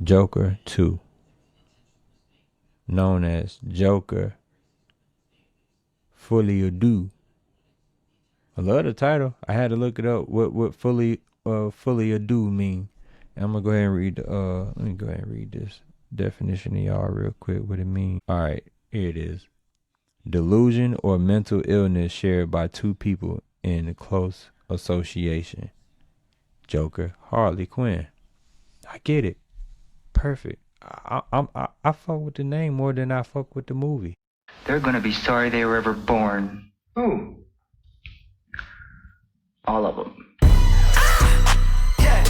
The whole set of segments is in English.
Joker 2, known as Joker Folie. I love the title. I had to look it up. What Folie mean? And I'm gonna go ahead and read. Let me go ahead and read this definition to y'all real quick. What it mean? All right, here it is. Delusion or mental illness shared by two people in close association. Joker, Harley Quinn. I get it. Perfect. I fuck with the name more than I fuck with the movie. They're gonna be sorry they were ever born. Who? All of them. Yeah,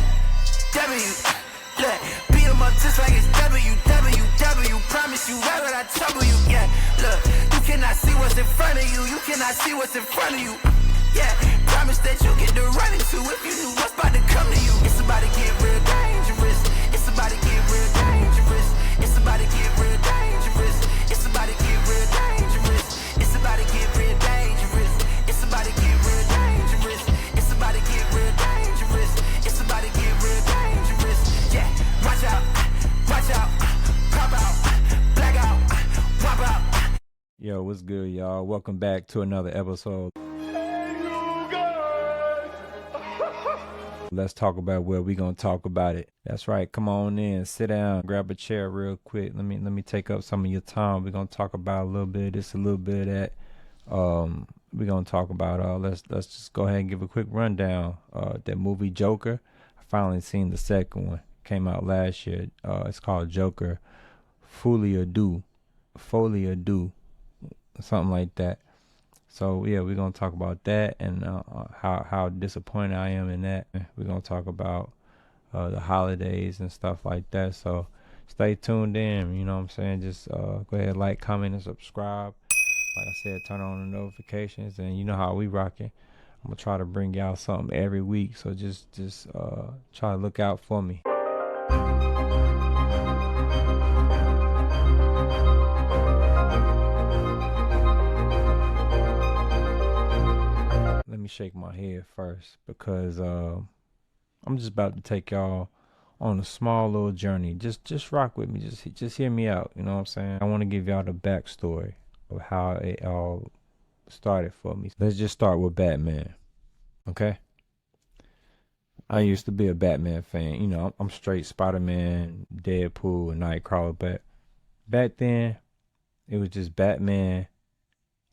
W. Look, beat 'em up just like it's WWW. Promise you, why would I trouble you? Yeah, look, you cannot see what's in front of you. You cannot see what's in front of you. Yeah, promise that you get to run into if you knew what's about to come to you. It's about to get real dangerous. It's about to get real dangerous. It's about to get real dangerous. It's about to get real dangerous. It's about to get real dangerous. It's about to get real dangerous. It's about to get real dangerous. It's about to get real dangerous. Yeah, watch out, pop out, black out, pop out. Yo, what's good, y'all? Welcome back to another episode. Let's talk about what we gonna talk about it. That's right. Come on in, sit down, grab a chair real quick. Let me take up some of your time. We're gonna talk about a little bit of this, a little bit of that. We're gonna talk about let's just go ahead and give a quick rundown. That movie Joker. I finally seen the second one. Came out last year. It's called Joker Folie, something like that. So yeah, we're gonna talk about that and how disappointed I am in that. We're gonna talk about the holidays and stuff like that. So stay tuned in. You know what I'm saying? Just go ahead, like, comment, and subscribe. Like I said, turn on the notifications, and you know how we rocking. I'm gonna try to bring y'all something every week. So just try to look out for me. Let me shake my head first because I'm just about to take y'all on a small little journey. Just rock with me. Just hear me out. You know what I'm saying? I want to give y'all the backstory of how it all started for me. Let's just start with Batman. Okay? I used to be a Batman fan. You know, I'm straight Spider-Man, Deadpool, and Nightcrawler. But back then, it was just Batman,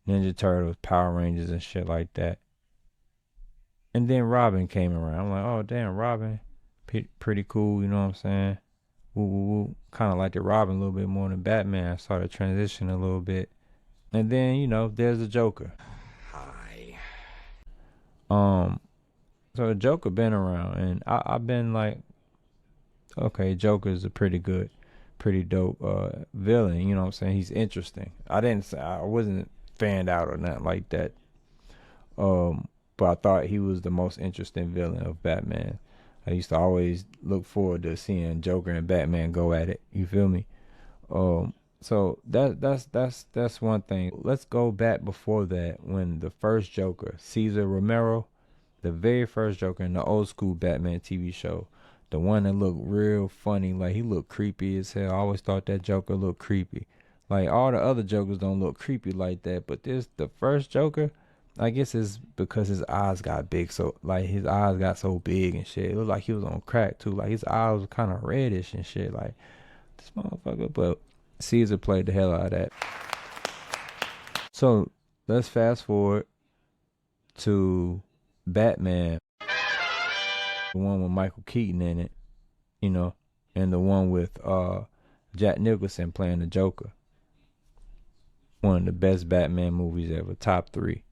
Ninja Turtles, Power Rangers, and shit like that. And then Robin came around. I'm like, oh, damn, Robin, pretty cool, you know what I'm saying? Woo, woo, woo. Kind of like the Robin a little bit more than Batman. I started transitioning a little bit. And then, you know, there's the Joker. Hi. So the Joker been around, and I've been like, okay, Joker's a pretty dope villain, you know what I'm saying? He's interesting. I wasn't fanned out or nothing like that. But I thought he was the most interesting villain of Batman. I used to always look forward to seeing Joker and Batman go at it. You feel me? So that's one thing. Let's go back before that when the first Joker, Cesar Romero, the very first Joker in the old school Batman TV show, the one that looked real funny, like he looked creepy as hell. I always thought that Joker looked creepy. Like all the other Jokers don't look creepy like that, but the first Joker, I guess it's because his eyes got big. So like his eyes got so big and shit. It looked like he was on crack too. Like his eyes was kind of reddish and shit. Like this motherfucker. But Caesar played the hell out of that. So let's fast forward to Batman, the one with Michael Keaton in it, you know, and the one with Jack Nicholson playing the Joker. One of the best Batman movies ever. Top 3.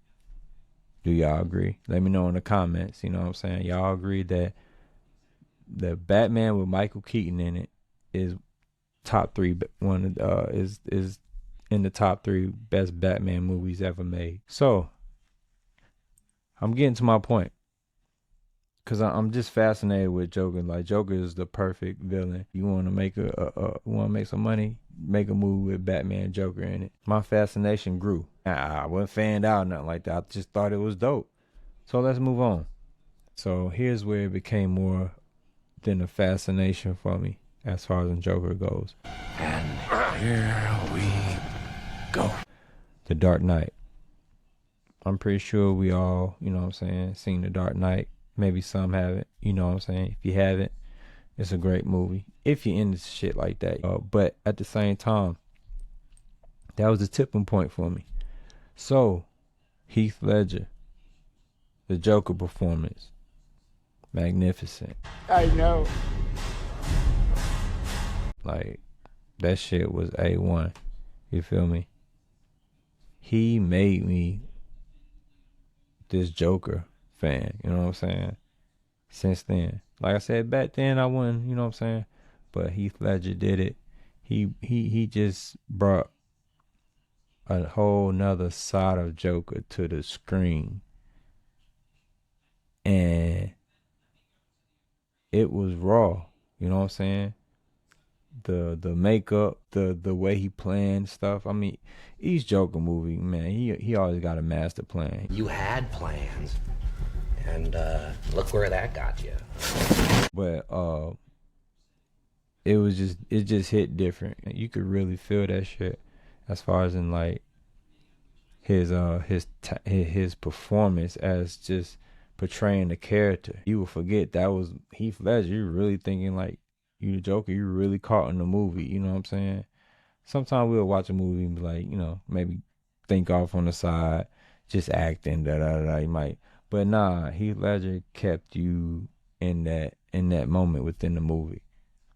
Do y'all agree? Let me know in the comments. You know what I'm saying? Y'all agree that the Batman with Michael Keaton in it is top 3? One is in the top 3 best Batman movies ever made. So I'm getting to my point because I'm just fascinated with Joker. Like Joker is the perfect villain. You want to make some money? Make a movie with Batman and Joker in it. My fascination grew. I wasn't fanned out or nothing like that. I just thought it was dope. So let's move on. So here's where it became more than a fascination for me. as far as the Joker goes. And here we go. The Dark Knight. I'm pretty sure we all, you know what I'm saying, seen The Dark Knight. Maybe some haven't, you know what I'm saying. If you haven't, it's a great movie. If you're into shit like that. But at the same time, that was a tipping point for me. So, Heath Ledger, the Joker performance, magnificent. I know. Like, that shit was A1. You feel me? He made me this Joker fan, you know what I'm saying? Since then. Like I said, back then I wasn't, you know what I'm saying? But Heath Ledger did it. He just brought a whole nother side of Joker to the screen. And it was raw, you know what I'm saying? The makeup, the way he planned stuff. I mean, each Joker movie, man, he always got a master plan. You had plans, and look where that got you. But it just hit different. You could really feel that shit as far as in like his performance as just portraying the character. You will forget that was Heath Ledger. You're really thinking like you the Joker. You're really caught in the movie. You know what I'm saying? Sometimes we'll watch a movie and be like, you know, maybe think off on the side, just acting, You might, but nah. Heath Ledger kept you in that moment within the movie.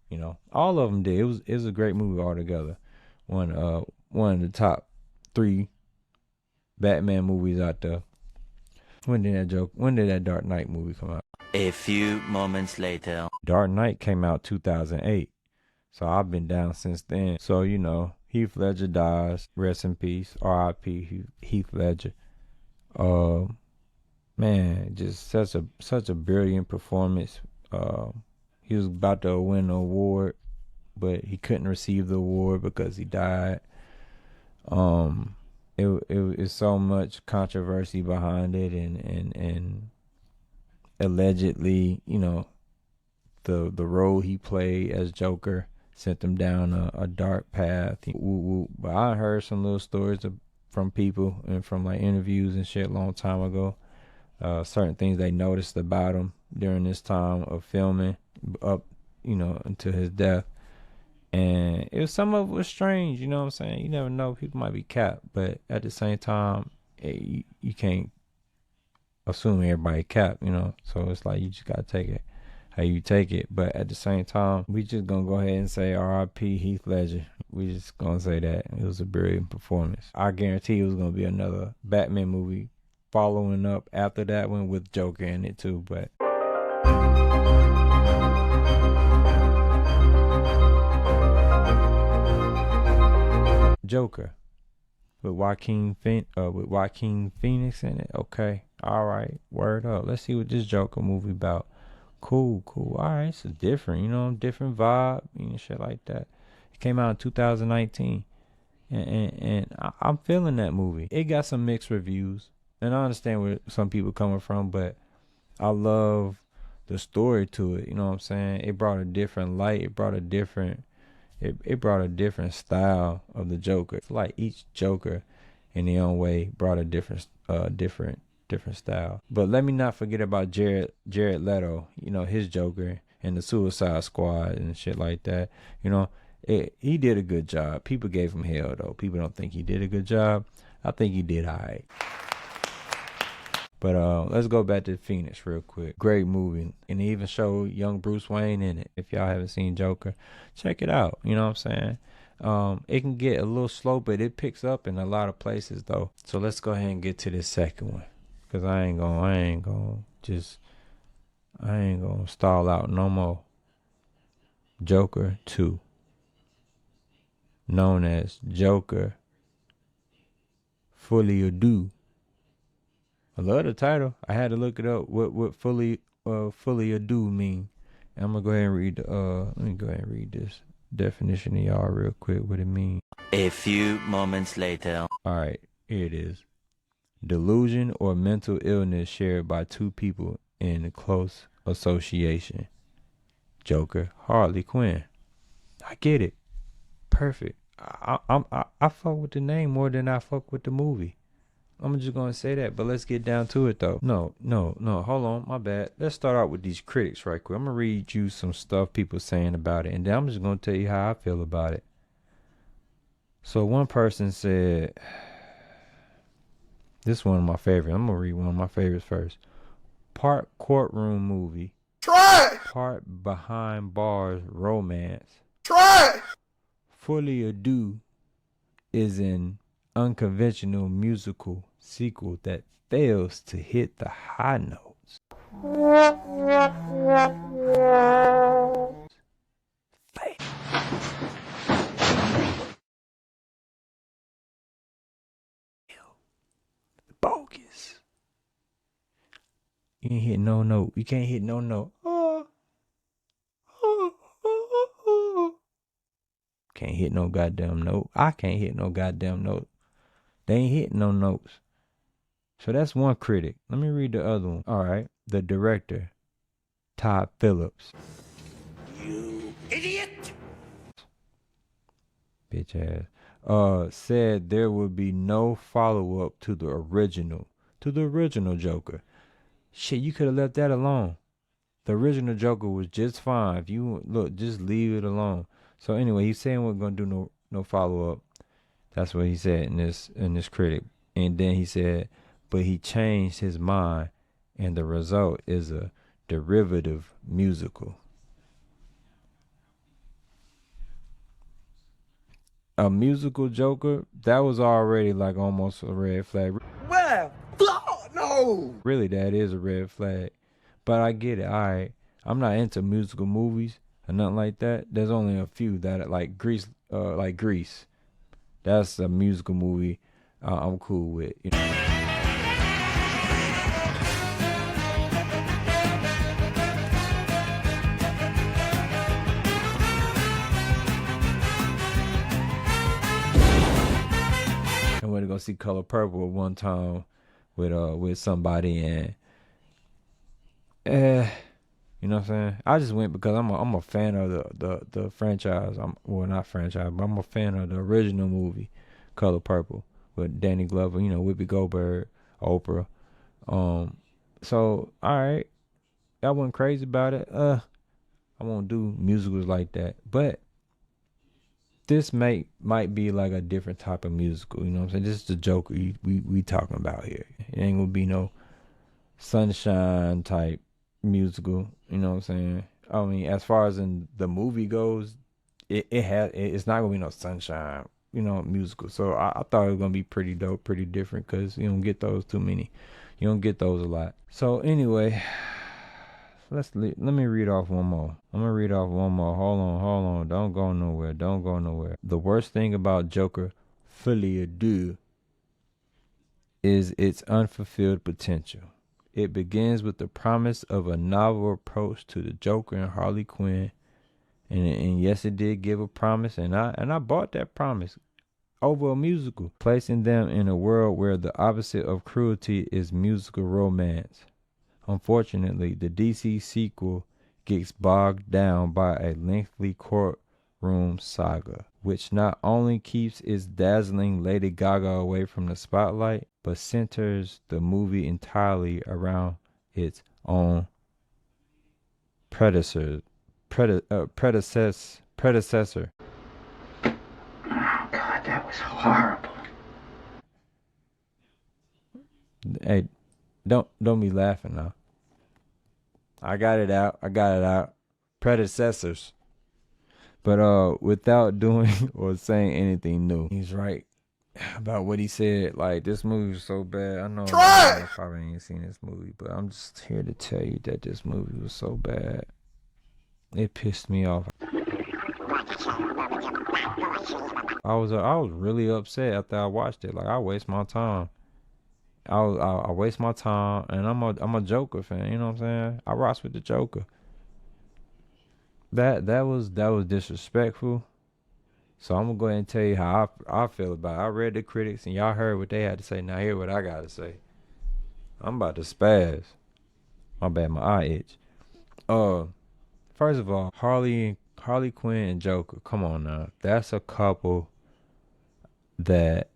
You know, all of them did. It was a great movie altogether. One of the top 3 Batman movies out there. When did that Dark Knight movie come out? A few moments later. Dark Knight came out 2008. So I've been down since then. So, you know, Heath Ledger dies. Rest in peace. R.I.P. Heath Ledger. Man, just such a brilliant performance. He was about to win an award, but he couldn't receive the award because he died. It's so much controversy behind it, and allegedly, you know, the role he played as Joker sent him down a dark path. But I heard some little stories from people and from like interviews and shit a long time ago. Certain things they noticed about him during this time of filming up, you know, until his death. And some of it was strange, you know what I'm saying? You never know, people might be capped, but at the same time, you can't assume everybody capped, you know? So it's like, you just gotta take it how you take it. But at the same time, we just gonna go ahead and say R.I.P. Heath Ledger. We just gonna say that it was a brilliant performance. I guarantee it was gonna be another Batman movie following up after that one with Joker in it too, but Joker with Joaquin Phoenix in it. Okay, all right, word up. Let's see what this Joker movie about. Cool. All right, it's a different, you know, different vibe, you know, shit like that. It came out in 2019, and I'm feeling that movie. It got some mixed reviews, and I understand where some people coming from, but I love the story to it. You know what I'm saying? It brought a different light. It brought a different style of the Joker. It's like each Joker in their own way brought a different style. But let me not forget about Jared Leto, you know, his Joker and the Suicide Squad and shit like that. You know, he did a good job. People gave him hell though. People don't think he did a good job. I think he did all right. But let's go back to Phoenix real quick. Great movie. And they even showed young Bruce Wayne in it. If y'all haven't seen Joker, check it out. You know what I'm saying? It can get a little slow, but it picks up in a lot of places though. So let's go ahead and get to this second one. Cause I ain't gonna stall out no more. Joker 2. Known as Joker Folie. I love the title. I had to look it up. What Folie mean? And I'm gonna go ahead and read let me go ahead and read this definition to y'all real quick. What it mean? A few moments later. All right, here it is. Delusion or mental illness shared by two people in close association. Joker, Harley Quinn. I get it. Perfect. I fuck with the name more than I fuck with the movie. I'm just gonna say that, but let's get down to it though. No. Hold on, my bad. Let's start out with these critics right quick. I'm gonna read you some stuff people saying about it, and then I'm just gonna tell you how I feel about it. So one person said, this is one of my favorites. I'm gonna read one of my favorites first. Part courtroom movie. Try. Part behind bars romance. Try. Folie or Deux is an unconventional musical sequel that fails to hit the high notes. Bogus. You ain't hit no note. You can't hit no note. Can't hit no goddamn note. I can't hit no goddamn note. They ain't hitting no notes. So that's one critic. Let me read the other one. All right. The director, Todd Phillips. You idiot. Bitch ass. Said there would be no follow-up to the original. To the original Joker. Shit, you could have left that alone. The original Joker was just fine. If you look, just leave it alone. So anyway, he's saying we're gonna do no follow up. That's what he said in this critic. And then he said, but he changed his mind, and the result is a derivative musical. A musical Joker, that was already like almost a red flag. Well, no. Really, that is a red flag. But I get it. All right, I'm not into musical movies or nothing like that. There's only a few that like Grease. That's a musical movie I'm cool with. You know? I went to go see Color Purple one time with somebody, and you know what I'm saying? I just went because I'm a fan of the franchise. Well, not franchise, but I'm a fan of the original movie, Color Purple, with Danny Glover, you know, Whoopi Goldberg, Oprah. So all right, I wasn't crazy about it. I won't do musicals like that, but this might be like a different type of musical. You know what I'm saying? This is the Joker we talking about here. It ain't gonna be no sunshine type musical. You know what I'm saying? I mean, as far as in the movie goes, it's not gonna be no sunshine, you know, musical. So I thought it was gonna be pretty dope, pretty different, because you don't get those too many. You don't get those a lot. So anyway, let me read off one more. I'm gonna read off one more. Hold on. Don't go nowhere. The worst thing about Joker Folie or Deux is its unfulfilled potential. It begins with the promise of a novel approach to the Joker and Harley Quinn, and yes, it did give a promise, and I bought that promise over a musical, placing them in a world where the opposite of cruelty is musical romance. Unfortunately, the DC sequel gets bogged down by a lengthy courtroom saga, which not only keeps its dazzling Lady Gaga away from the spotlight, but centers the movie entirely around its own predecessor. Oh, God, that was horrible. Hey, don't be laughing now. I got it out. Predecessors. But without doing or saying anything new. He's right about what he said. Like, this movie was so bad. I know I probably ain't seen this movie, but I'm just here to tell you that this movie was so bad. It pissed me off. I was really upset after I watched it. Like, I waste my time. I waste my time, and I'm a Joker fan. You know what I'm saying? I rocks with the Joker. That was disrespectful. So I'm gonna go ahead and tell you how I feel about it. I read the critics, and y'all heard what they had to say. Now hear what I gotta say. I'm about to spaz. My bad, my eye itch. First of all, Harley Harley Quinn and Joker. Come on now, that's a couple that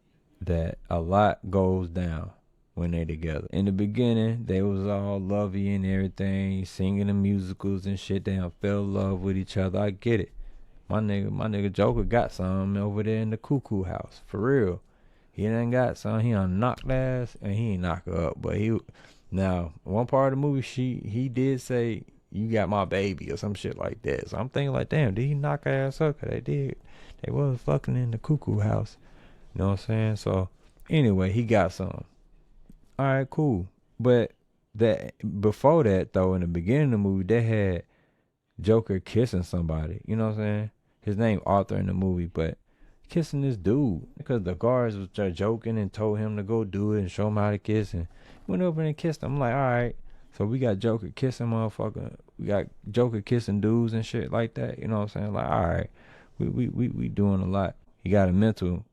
a lot goes down when they together. In the beginning, they was all lovey and everything, singing the musicals and shit. They fell in love with each other. I get it. My nigga Joker got some over there in the cuckoo house. For real. He done got some. He done knocked ass and he ain't knock her up. But now, one part of the movie, he did say, "You got my baby," or some shit like that. So I'm thinking like, damn, did he knock her ass up? 'Cause they did. They was fucking in the cuckoo house. You know what I'm saying? So anyway, he got some. All right, cool. But that before that though, in the beginning of the movie, they had Joker kissing somebody. You know what I'm saying? His name Arthur in the movie, but kissing this dude because the guards was just joking and told him to go do it and show him how to kiss, and went over and kissed him. I'm like, all right. So we got Joker kissing motherfucker. We got Joker kissing dudes and shit like that. You know what I'm saying? Like, all right, we doing a lot. He got a mental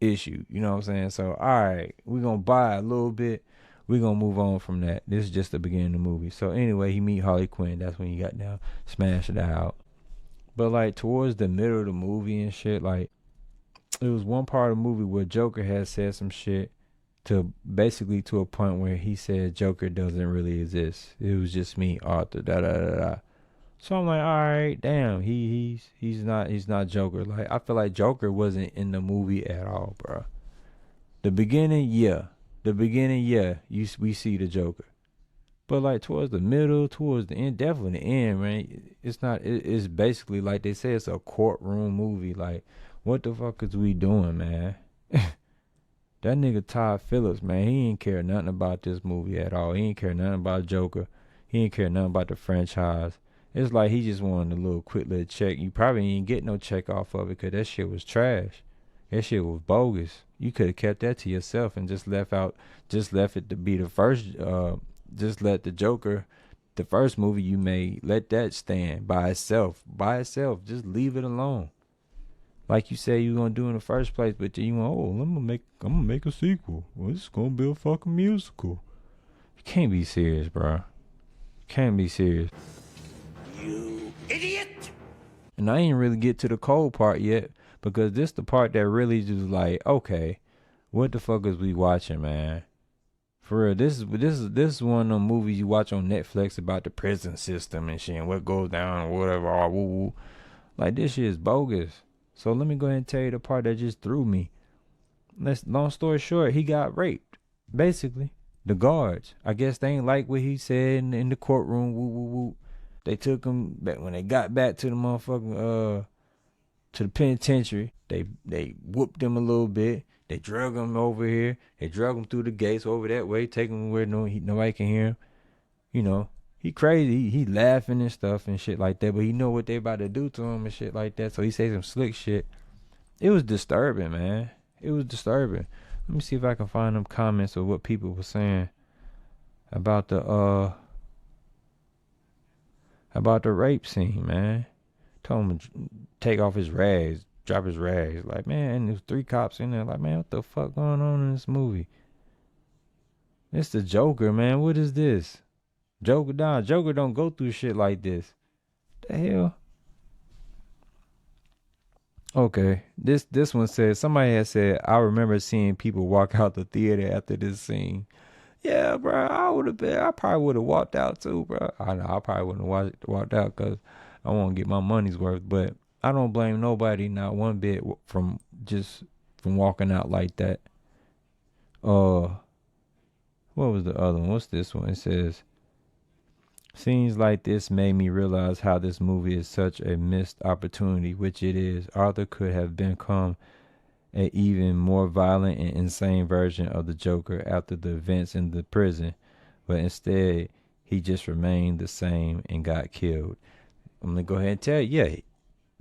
issue. You know what I'm saying? So all right, we gonna buy a little bit. We gonna move on from that. This is just the beginning of the movie. So anyway, he meet Harley Quinn. That's when he got down, smashed it out. But like towards the middle of the movie and shit, like it was one part of the movie where Joker had said some shit to basically to a point where he said Joker doesn't really exist. It was just me, Arthur, da da da da. So I'm like, all right, damn, he's not Joker. Like I feel like Joker wasn't in the movie at all, bro. The beginning, yeah, we see the Joker. But like towards the middle, towards the end, definitely the end, man. It's not. It's basically like they say, it's a courtroom movie. Like, what the fuck is we doing, man? That nigga Todd Phillips, man, he ain't care nothing about this movie at all. He ain't care nothing about Joker. He ain't care nothing about the franchise. It's like he just wanted a little quick little check. You probably ain't get no check off of it because that shit was trash. That shit was bogus. You could have kept that to yourself and just left it to be the first. Just let the Joker, the first movie you made, let that stand by itself. Just leave it alone. Like you said you were gonna do in the first place, but then you want, I'm gonna make a sequel. Well, it's gonna be a fucking musical. You can't be serious, bro. You can't be serious. You idiot! And I ain't really get to the cold part yet, because this the part that really just like, okay, what the fuck is we watching, man? For real, this is one of them movies you watch on Netflix about the prison system and shit and what goes down or whatever. Or woo woo. Like, this shit is bogus. So let me go ahead and tell you the part that just threw me. Long story short, he got raped. Basically, the guards, I guess they ain't like what he said in the courtroom. Woo woo woo. They took him back when they got back to the motherfucking to the penitentiary. They whooped him a little bit. They drug him over here. They drug him through the gates over that way, take him where nobody can hear him. You know, he crazy. He laughing and stuff and shit like that, but he know what they about to do to him and shit like that. So he say some slick shit. It was disturbing, man. It was disturbing. Let me see if I can find them comments of what people were saying about the rape scene, man. Told him to take off his rags. Drop his rags. Like, man, there's 3 cops in there. Like, man, what the fuck going on in this movie? It's the Joker, man. What is this? Joker don't go through shit like this. The hell? Okay. This one says, somebody has said, I remember seeing people walk out the theater after this scene. Yeah, bro, I probably would have walked out too, bro. I know, I probably wouldn't have walked out because I want to get my money's worth, but I don't blame nobody, not one bit, from walking out like that. What was the other one? What's this one? It says, scenes like this made me realize how this movie is such a missed opportunity, which it is. Arthur could have become an even more violent and insane version of the Joker after the events in the prison, but instead he just remained the same and got killed. I'm gonna go ahead and tell you, yeah,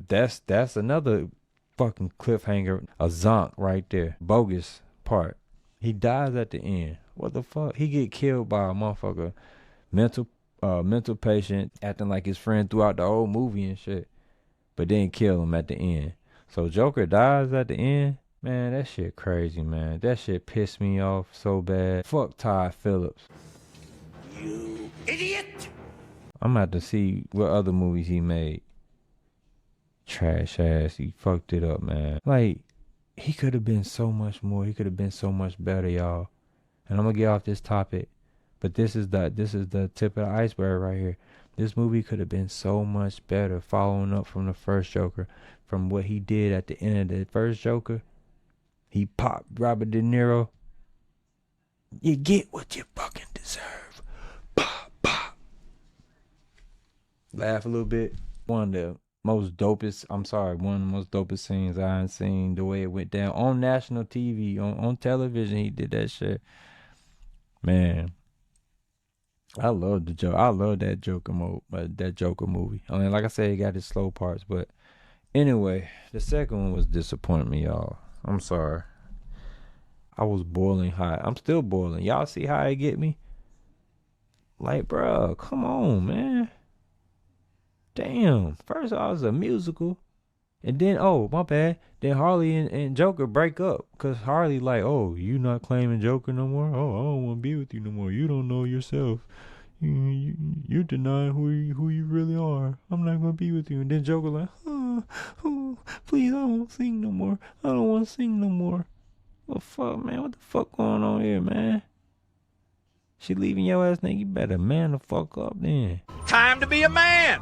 that's another fucking cliffhanger, a zonk right there. Bogus part. He dies at the end. What the fuck? He get killed by a motherfucker, mental patient, acting like his friend throughout the whole movie and shit, but then kill him at the end. So Joker dies at the end. Man, that shit crazy, man. That shit pissed me off so bad. Fuck Todd Phillips. You idiot! I'm about to see what other movies he made. trash ass. He fucked it up, man. Like, he could have been so much more. He could have been so much better, y'all. And I'm gonna get off this topic, but this is the tip of the iceberg right here. This movie could have been so much better, following up from the first Joker, from what he did at the end of the first Joker. He popped Robert De Niro. You get what you fucking deserve. Pop, pop. Laugh a little bit. One of the most dopest scenes I ain't seen, the way it went down on national TV, on television. He did that shit. Man, I love the joke. I love that Joker movie. I mean, like I said, it got its slow parts, but anyway, the second one was disappointing me, y'all. I'm sorry. I was boiling hot. I'm still boiling. Y'all see how it get me? Like, bro, come on, man. Damn. First off, it was a musical. And then, oh, my bad. Then Harley and Joker break up. Because Harley like, oh, you not claiming Joker no more? Oh, I don't want to be with you no more. You don't know yourself. You're denying who you really are. I'm not going to be with you. And then Joker like, oh, please, I don't want to sing no more. I don't want to sing no more. Well, fuck, man. What the fuck going on here, man? She leaving your ass, nigga. You better man the fuck up then. Time to be a man.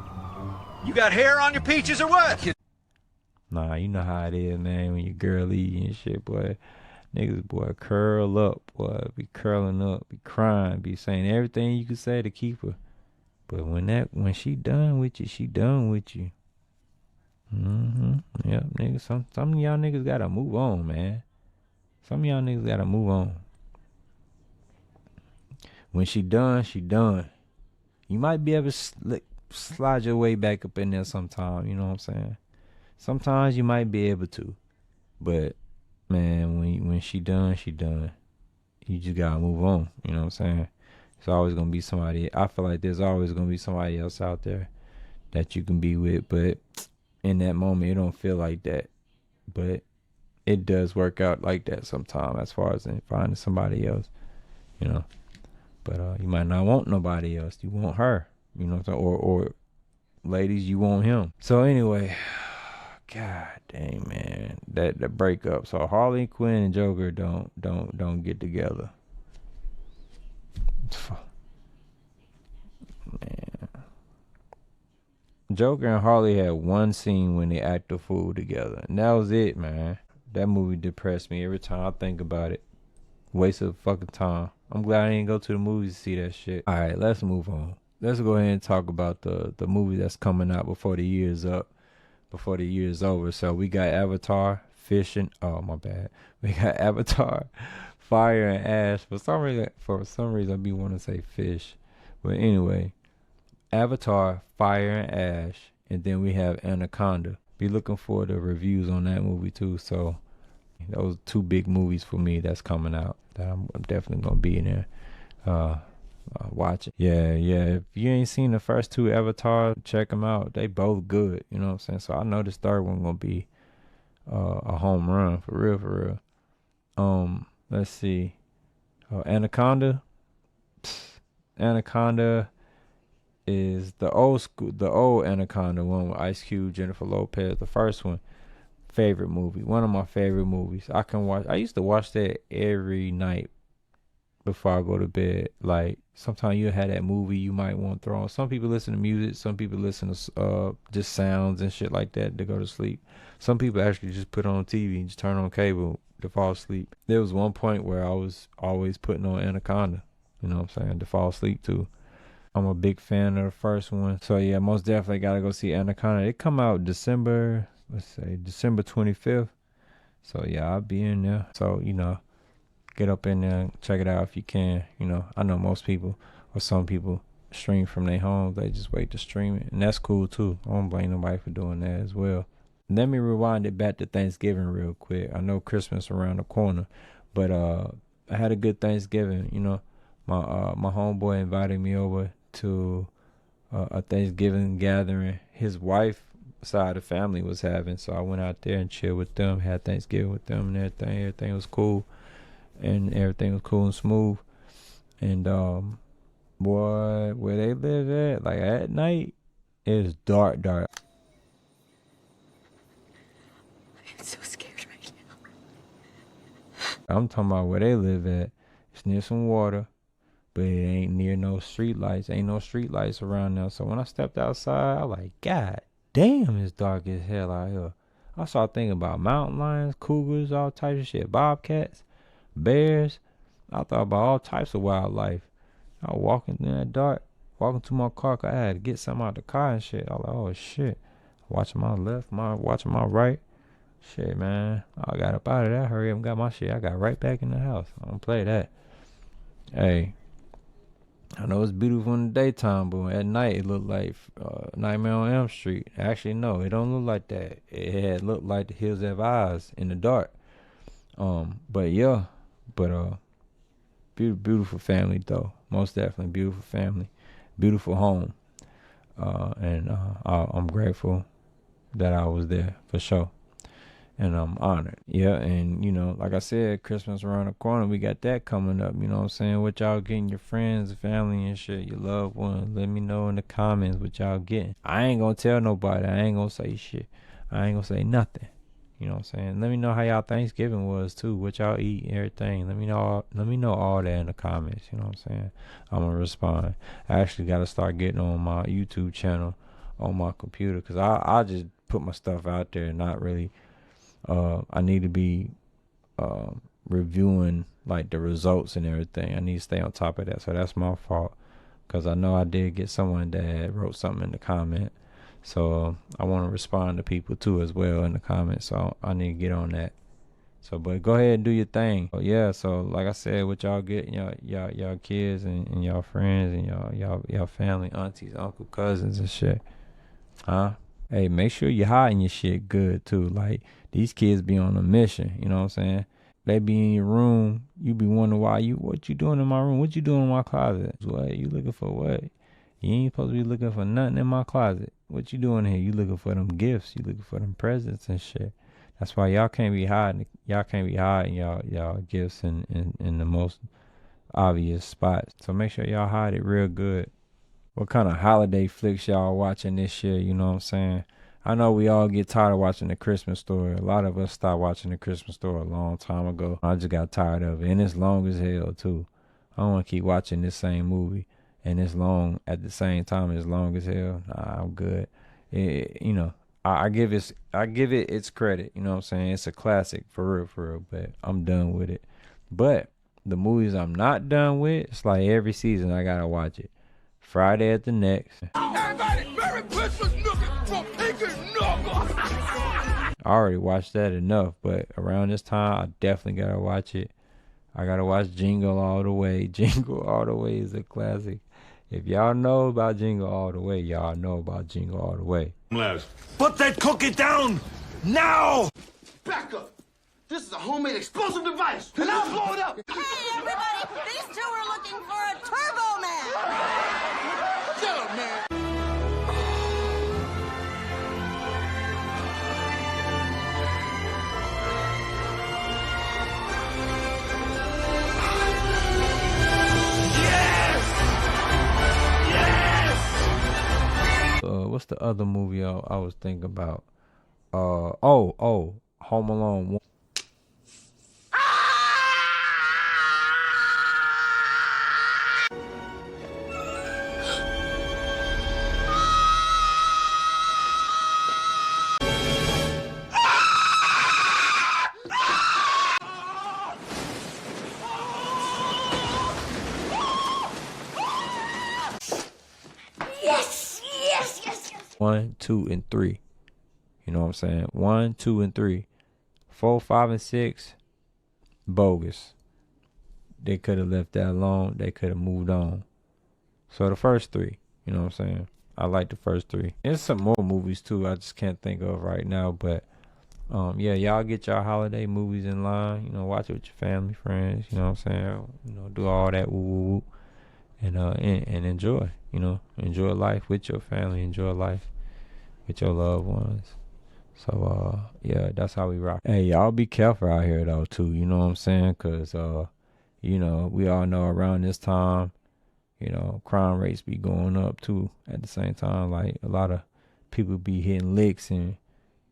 You got hair on your peaches or what? Nah, you know how it is, man. When your girl leave you and shit, boy. Niggas, boy, curl up, boy. Be curling up, be crying, be saying everything you could say to keep her. But when she done with you, she done with you. Yep, niggas. Some of y'all niggas gotta move on, man. Some of y'all niggas gotta move on. When she done, she done. You might be able to slide your way back up in there sometime, you know what I'm saying? Sometimes you might be able to. But, man, when she done, she done. You just gotta move on, you know what I'm saying? It's always gonna be somebody. I feel like there's always gonna be somebody else out there that you can be with, but in that moment, it don't feel like that. But it does work out like that sometimes as far as finding somebody else, you know. But you might not want nobody else. You want her, you know what I'm saying? Or ladies, you want him. So anyway, god dang, man, that breakup. So Harley Quinn and Joker don't get together. Man, Joker and Harley had one scene when they act the fool together, and that was it, man. That movie depressed me every time I think about it. Waste of fucking time. I'm glad I didn't go to the movies to see that shit. All right, let's move on. Let's go ahead and talk about the movie that's coming out before the year's up, before the year's over. So we got Avatar, Fishing. Oh, my bad. We got Avatar, Fire and Ash. For some reason, I be wanting to say fish. But anyway, Avatar, Fire and Ash, and then we have Anaconda. Be looking for the reviews on that movie too. So those two big movies for me that's coming out that I'm definitely gonna be in there watching. Yeah. If you ain't seen the first two Avatar, check them out. They both good. You know what I'm saying? So I know this third one gonna be a home run for real. Let's see. Anaconda. Anaconda is the old Anaconda one with Ice Cube, Jennifer Lopez. The first one, favorite movie, one of my favorite movies. I used to watch that every night before I go to bed. Like, sometimes you have that movie you might want to throw on. Some people listen to music, some people listen to just sounds and shit like that to go to sleep. Some people actually just put on TV and just turn on cable to fall asleep. There was one point where I was always putting on Anaconda, you know what I'm saying, to fall asleep to. I'm a big fan of the first one. So yeah, most definitely gotta go see Anaconda. It come out December 25th. So yeah, I'll be in there. So, you know, get up in there and check it out if you can. You know, I know most people or some people stream from their homes. They just wait to stream it. And that's cool too. I don't blame nobody for doing that as well. Let me rewind it back to Thanksgiving real quick. I know Christmas around the corner, but I had a good Thanksgiving. You know, my homeboy invited me over to a Thanksgiving gathering his wife side of the family was having, so I went out there and chilled with them, had Thanksgiving with them and everything was cool, and everything was cool and smooth. And boy, where they live at, like at night, it's dark. I'm talking about where they live at. It's near some water, but it ain't near no street lights. Ain't no street lights around there. So when I stepped outside, I like, God damn, it's dark as hell out here. I started thinking about mountain lions, cougars, all types of shit, bobcats, bears. I thought about all types of wildlife. I was walking in that dark, walking to my car, 'cause I had to get something out the car and shit. I was like, oh shit. Watching my left, watching my right. Shit, man. I got up out of that, hurry up and got my shit. I got right back in the house. I don't play that. Hey, I know it's beautiful in the daytime, but at night it looked like Nightmare on Elm Street. Actually, no, it don't look like that. It had looked like the hills have eyes in the dark. But yeah, beautiful family though. Most definitely beautiful family, beautiful home, and I'm grateful that I was there for sure. And I'm honored. Yeah, and you know, like I said, Christmas around the corner. We got that coming up. You know what I'm saying? What y'all getting, your friends, family and shit, your loved ones. Let me know in the comments what y'all getting. I ain't gonna tell nobody. I ain't gonna say shit. I ain't gonna say nothing. You know what I'm saying? Let me know how y'all Thanksgiving was too. What y'all eat and everything. Let me know all that in the comments. You know what I'm saying? I'm gonna respond. I actually gotta start getting on my YouTube channel on my computer, because I just put my stuff out there and not really. I need to be reviewing like the results and everything. I need to stay on top of that. So that's my fault, because I know I did get someone that wrote something in the comment. So I want to respond to people too as well in the comments. So I need to get on that. So, but go ahead and do your thing. Yeah. So like I said, what y'all get, y'all kids and y'all friends and y'all family, aunties, uncle, cousins and shit. Huh? Hey, make sure you're hiding your shit good too. Like, these kids be on a mission, you know what I'm saying? They be in your room, you be wondering what you doing in my room? What you doing in my closet? What, you looking for what? You ain't supposed to be looking for nothing in my closet. What you doing here? You looking for them gifts, you looking for them presents and shit. That's why y'all can't be hiding y'all gifts in the most obvious spots. So make sure y'all hide it real good. What kind of holiday flicks y'all watching this year? You know what I'm saying? I know we all get tired of watching The Christmas Story. A lot of us stopped watching The Christmas Story a long time ago. I just got tired of it. And it's long as hell, too. I don't want to keep watching this same movie. And it's long at the same time. It's long as hell. Nah, I'm good. I give it its credit. You know what I'm saying? It's a classic, for real. But I'm done with it. But the movies I'm not done with, it's like every season I got to watch it. Friday at the next. Everybody, Merry Christmas, Nookie from Pinky Knuckles. I already watched that enough, but around this time, I definitely gotta watch it. I gotta watch Jingle All the Way. Jingle All the Way is a classic. If y'all know about Jingle All the Way, y'all know about Jingle All the Way. Put that cookie down now! Back up. This is a homemade explosive device, and I'll blow it up. Hey, everybody! These two are looking for a Turbo Man! Shut up, man. What's the other movie I was thinking about? Home Alone 1. Yes! 1, 2, and 3. You know what I'm saying? 1, 2, and 3. 4, 5, and 6. Bogus. They could have left that alone. They could have moved on. So the first 3. You know what I'm saying? I like the first 3. There's some more movies too. I just can't think of right now. But yeah, y'all get y'all holiday movies in line. You know, watch it with your family, friends. You know what I'm saying? You know, do all that woo woo woo. And enjoy, you know, enjoy life with your family, enjoy life with your loved ones. So, yeah, that's how we rock. Hey, y'all be careful out here, though, too, you know what I'm saying? Because, you know, we all know around this time, you know, crime rates be going up, too, at the same time. Like, a lot of people be hitting licks and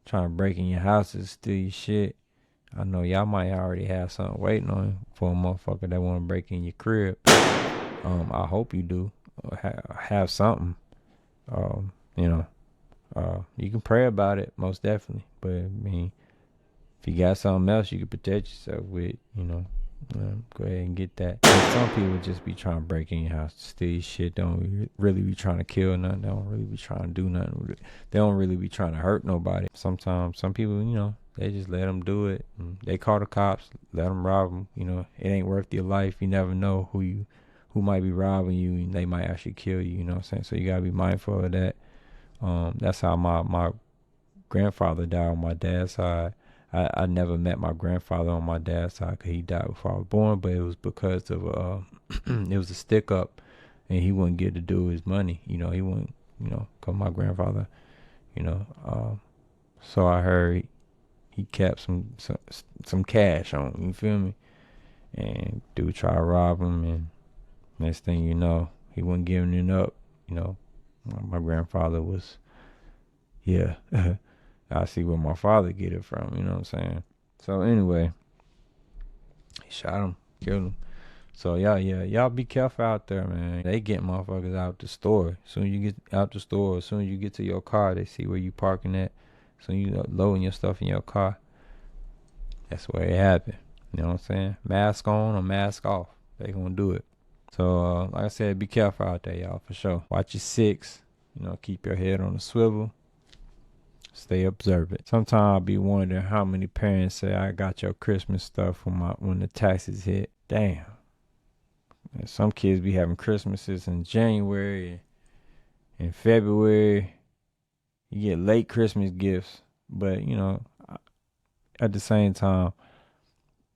trying to break in your houses, steal your shit. I know y'all might already have something waiting on you for a motherfucker that want to break in your crib. I hope you do. Have something. You know, you can pray about it, most definitely. But I mean, if you got something else you can protect yourself with, you know, go ahead and get that. And some people just be trying to break in your house to steal your shit. Don't really be trying to kill nothing. They don't really be trying to do nothing. They don't really be trying to hurt nobody. Sometimes some people, you know, they just let them do it. They call the cops, let them rob them. You know, it ain't worth your life. You never know who might be robbing you, and they might actually kill you. You know what I'm saying? So you gotta be mindful of that. That's how my grandfather died on my dad's side. I never met my grandfather on my dad's side because he died before I was born, but it was because of it was a stick up, and he wouldn't get to do his money. You know, he wouldn't, you know, cause my grandfather, you know, so I heard he kept some cash on him, you feel me? And dude tried to rob him, and next thing you know, he wasn't giving it up. You know, my grandfather was, yeah. I see where my father get it from, you know what I'm saying? So anyway, he shot him, killed him. So y'all be careful out there, man. They get motherfuckers out the store. As soon as you get out the store, as soon as you get to your car, they see where you parking at. So you loading your stuff in your car. That's where it happened. You know what I'm saying? Mask on or mask off. They gonna do it. So like I said, be careful out there, y'all, for sure. Watch your six. You know, keep your head on the swivel. Stay observant. Sometimes I'll be wondering how many parents say, I got your Christmas stuff when the taxes hit. Damn. And some kids be having Christmases in January and February. You get late Christmas gifts. But, you know, at the same time,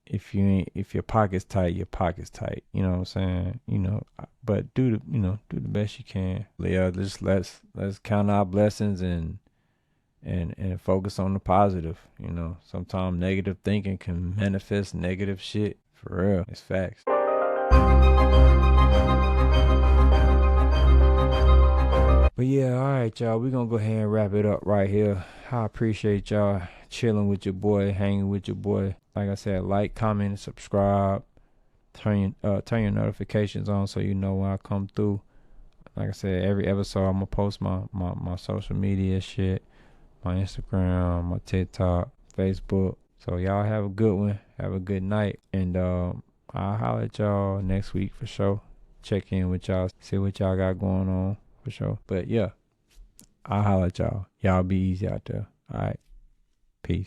if your pocket's tight, your pocket's tight. You know what I'm saying? You know, but do the best you can. Yeah, just let's count our blessings and focus on the positive. You know, sometimes negative thinking can manifest negative shit. For real, it's facts. But yeah, all right, y'all, we're gonna go ahead and wrap it up right here. I appreciate y'all chilling with your boy, hanging with your boy. Like I said, like, comment, and subscribe. Turn your notifications on so you know when I come through. Like I said, every episode I'm gonna post my social media shit. My Instagram, my TikTok, Facebook. So y'all have a good one. Have a good night. And I'll holler at y'all next week for sure. Check in with y'all. See what y'all got going on for sure. But yeah, I'll holler at y'all. Y'all be easy out there. All right.